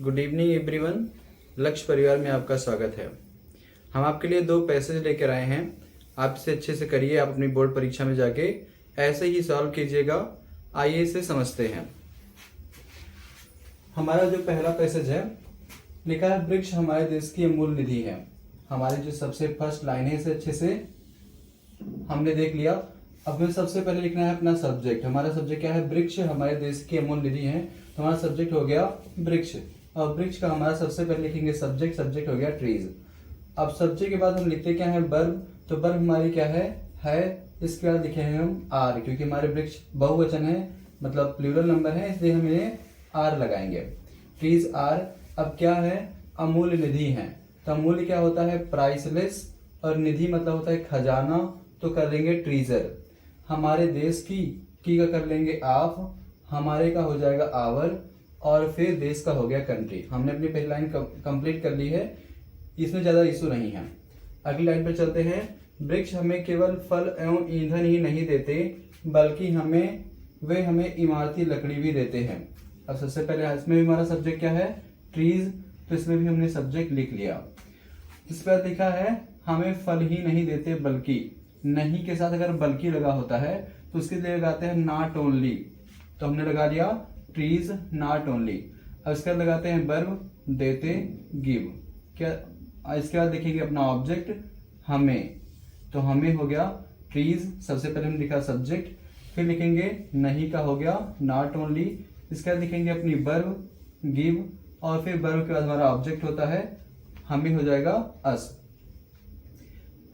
Good evening everyone. लक्ष्य परिवार में आपका स्वागत है। हम आपके लिए 2 पैसेज लेकर आए हैं। आप इसे अच्छे से करिए। आप अपनी बोर्ड परीक्षा में जाके ऐसे ही सॉल्व कीजिएगा। आइए इसे समझते हैं। हमारा जो पहला पैसेज है, लिखा है वृक्ष हमारे देश की अमूल्य निधि है। हमारी जो सबसे फर्स्ट लाइन है इसे अच्छे से हमने देख लिया। अब हमें सबसे पहले लिखना है अपना सब्जेक्ट। हमारा सब्जेक्ट क्या है? वृक्ष हमारे देश की अमूल्य निधि है। तो हमारा सब्जेक्ट हो गया वृक्ष, और वृक्ष का हमारा सबसे पहले लिखेंगे सब्जेक्ट। सब्जेक्ट हो गया ट्रीज। अब सब्जेक्ट के बाद हम लिखते क्या है? वर्ब। तो वर्ब हमारी क्या है? इसके बाद लिखे हैं हम आर, क्योंकि हमारे वृक्ष बहुवचन है, मतलब प्लूरल नंबर है, इसलिए हम इन्हें आर लगाएंगे। Trees are. अब क्या है? अमूल्य निधि है। तो अमूल्य क्या होता है? प्राइसलेस, और निधि मतलब होता है खजाना, तो कर लेंगे ट्रीजर। हमारे देश की का कर लेंगे ऑफ, हमारे का हो जाएगा आवर, और फिर देश का हो गया कंट्री। हमने अपनी पहली लाइन कंप्लीट कर ली है, इसमें ज्यादा इशू नहीं है। अगली लाइन पर चलते हैं। वृक्ष हमें केवल फल एवं ईंधन ही नहीं देते, बल्कि वे हमें इमारती लकड़ी भी देते हैं। अब सबसे पहले इसमें भी हमारा सब्जेक्ट क्या है? ट्रीज। तो इसमें भी हमने सब्जेक्ट लिख लिया। इस पर लिखा है हमें फल ही नहीं देते बल्कि, नहीं के साथ अगर बल्कि लगा होता है तो उसके लिए लगाते हैं नॉट ओनली। तो हमने लगा लिया ट्रीज नॉट ओनली। अब इसके बाद लगाते हैं वर्ब, देते, गिव। क्या इसके बाद देखेंगे अपना ऑब्जेक्ट हमें। तो हमें हो गया ट्रीज। सबसे पहले हमने लिखा सब्जेक्ट, फिर लिखेंगे नहीं का हो गया नॉट ओनली। इसके बाद लिखेंगे अपनी वर्ब, गिव, और फिर वर्ब के बाद हमारा ऑब्जेक्ट होता है हमें, हो जाएगा अस।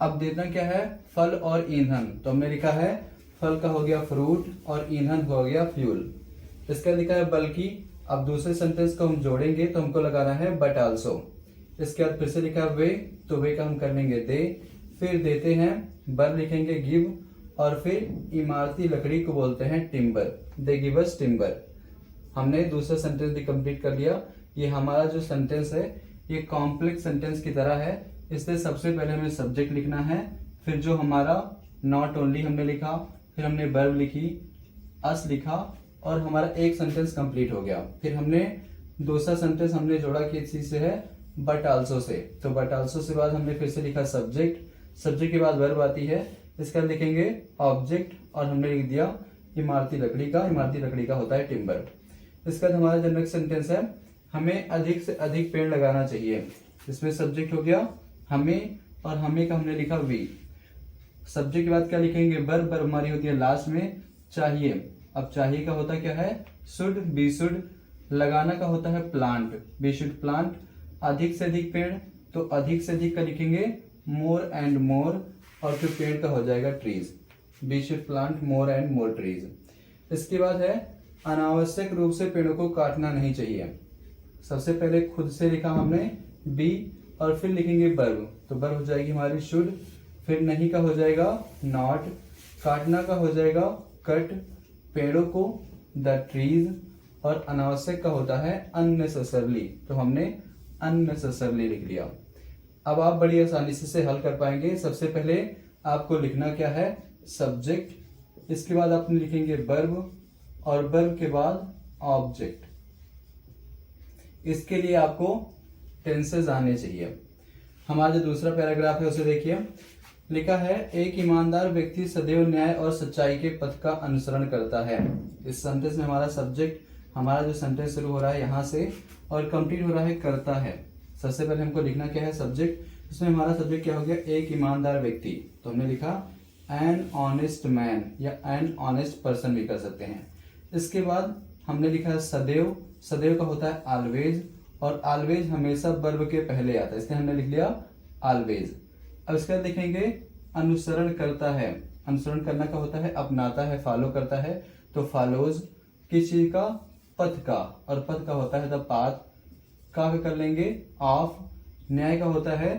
अब देना क्या है? फल और ईंधन। तो हमने लिखा है फल का हो गया फ्रूट और ईंधन हो गया फ्यूल। इसका लिखा है बल्कि। अब दूसरे सेंटेंस को हम जोड़ेंगे तो हमको लगाना है बट आल्सो। इसके बाद फिर से लिखा है वे, तो वे का हम कर लेंगे दे, फिर देते हैं वर्ब लिखेंगे गिव, और फिर इमारती लकड़ी को बोलते हैं timber. They give us timber. हमने दूसरा सेंटेंस भी कंप्लीट कर लिया। ये हमारा जो सेंटेंस है ये कॉम्प्लेक्स सेंटेंस की तरह है, इसलिए सबसे पहले हमें सब्जेक्ट लिखना है, फिर जो हमारा नॉट ओनली हमने लिखा, फिर हमने वर्ब लिखी, अस लिखा, और हमारा एक सेंटेंस कंप्लीट हो गया। फिर हमने दूसरा सेंटेंस हमने जोड़ा किस चीज से है? But also say. तो बट आल्सो से बाद हमने फिर से लिखा सब्जेक्ट। सब्जेक्ट के बाद वर्ब आती है, इसका लिखेंगे ऑब्जेक्ट, और हमने लिख दिया इमारती लकड़ी का। इमारती लकड़ी का होता है टिम्बर। इसके बाद हमारा जो नेक्स्ट सेंटेंस है, हमें अधिक से अधिक पेड़ लगाना चाहिए। इसमें सब्जेक्ट हो गया हमें, और हमें का हमने लिखा वी। सब्जेक्ट के बाद क्या लिखेंगे? वर्ब। वर्ब हमारी होती है लास्ट में चाहिए। अब चाहिए का होता क्या है? Should, we should. लगाना का होता है प्लांट, बी शुड प्लांट। अधिक से अधिक पेड़, तो अधिक से अधिक का लिखेंगे मोर एंड मोर, और फिर पेड़ का हो जाएगा trees, we should plant more and more trees. इसके बाद है अनावश्यक रूप से पेड़ों को काटना नहीं चाहिए। सबसे पहले खुद से लिखा हमने बी, और फिर लिखेंगे वर्ब। तो वर्ब हो जाएगी हमारी शुड, फिर नहीं का हो जाएगा नॉट, काटना का हो जाएगा कट, पेड़ों को द ट्रीज, और अनावश्यक का होता है अननेसेसरली। तो हमने अननेसेसरली लिख लिया। अब आप बड़ी आसानी से इसे हल कर पाएंगे। सबसे पहले आपको लिखना क्या है? सब्जेक्ट। इसके बाद आप लिखेंगे वर्ब, और वर्ब के बाद ऑब्जेक्ट। इसके लिए आपको टेंसेस आने चाहिए। हमारा जो दूसरा पैराग्राफ है उसे देखिए। लिखा है एक ईमानदार व्यक्ति सदैव न्याय और सच्चाई के पथ का अनुसरण करता है। इस सेंटेंस में हमारा सब्जेक्ट, हमारा जो सेंटेंस शुरू हो रहा है यहाँ से और कंप्लीट हो रहा है करता है। सबसे पहले हमको लिखना क्या है? सब्जेक्ट। इसमें हमारा सब्जेक्ट क्या हो गया? एक ईमानदार व्यक्ति। तो हमने लिखा एन ऑनेस्ट मैन, या एन ऑनेस्ट पर्सन भी कर सकते हैं। इसके बाद हमने लिखा है सदैव। सदैव का होता है ऑलवेज, और ऑलवेज हमेशा वर्ब के पहले आता है, इसलिए हमने लिख लिया ऑलवेज। अब इसके बाद लिखेंगे अनुसरण करता है। अनुसरण करना का होता है अपनाता है, फॉलो करता है, तो फॉलोज। किस चीज का? पथ का, और पथ का होता है द पाथ। का कर लेंगे ऑफ। न्याय का होता है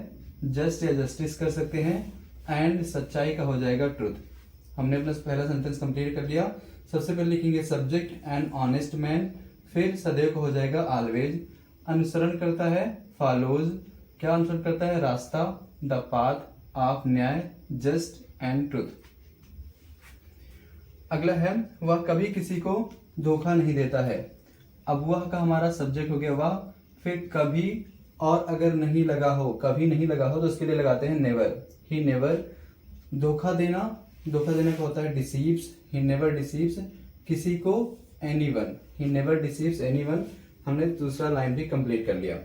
जस्ट या जस्टिस कर सकते हैं, एंड सच्चाई का हो जाएगा ट्रुथ। हमने अपना पहला सेंटेंस कंप्लीट कर लिया। सबसे पहले लिखेंगे सब्जेक्ट एन ऑनेस्ट मैन, फिर सदैव का हो जाएगा ऑलवेज। अनुसरण करता है फॉलोज। क्या अनुसरण करता है? रास्ता, द पाथ ऑफ न्याय, जस्ट एंड ट्रुथ। अगला है वह कभी किसी को धोखा नहीं देता है। अब वह का हमारा सब्जेक्ट हो गया वह, फिर कभी और अगर नहीं लगा हो, कभी नहीं लगा हो तो उसके लिए लगाते हैं नेवर। He never. धोखा देना, धोखा देने का होता है डिसीव्स। ही नेवर डिसीव्स किसी को anyone. He never deceives anyone. हमने दूसरा लाइन भी कंप्लीट कर लिया।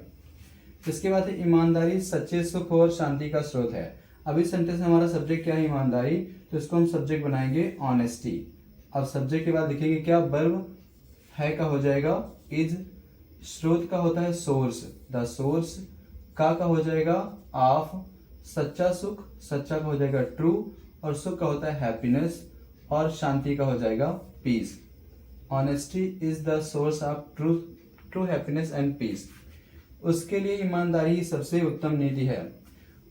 इसके बाद है ईमानदारी सच्चे सुख और शांति का स्रोत है। अभी सेंटेंस में हमारा सब्जेक्ट क्या है, ईमानदारी, तो इसको हम सब्जेक्ट बनाएंगे ऑनेस्टी। अब सब्जेक्ट के बाद लिखेंगे क्या, वर्ब है का हो जाएगा इज, स्रोत का होता है सोर्स, द सोर्स, का हो जाएगा ऑफ, सच्चा सुख, सच्चा का हो जाएगा ट्रू, और सुख का होता है हैप्पीनेस, और शांति का हो जाएगा peace. Honesty is the source of true happiness and peace. उसके लिए ईमानदारी सबसे उत्तम नीति है।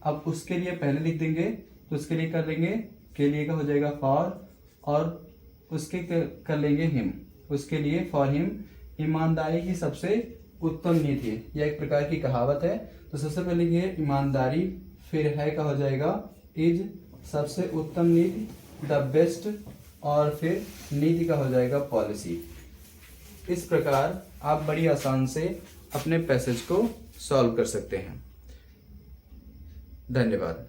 अब उसके लिए पहले लिख देंगे, तो उसके लिए कर लेंगे, के लिए का हो जाएगा फॉर, और उसके कर लेंगे हिम, उसके लिए फॉर हिम। ईमानदारी की सबसे उत्तम नीति है, यह एक प्रकार की कहावत है। तो सबसे पहले ये ईमानदारी, फिर है का हो जाएगा इज, सबसे उत्तम नीति, द बेस्ट, और फिर नीति का हो जाएगा पॉलिसी। इस प्रकार आप बड़ी आसान से अपने पैसेज को सॉल्व कर सकते हैं। धन्यवाद।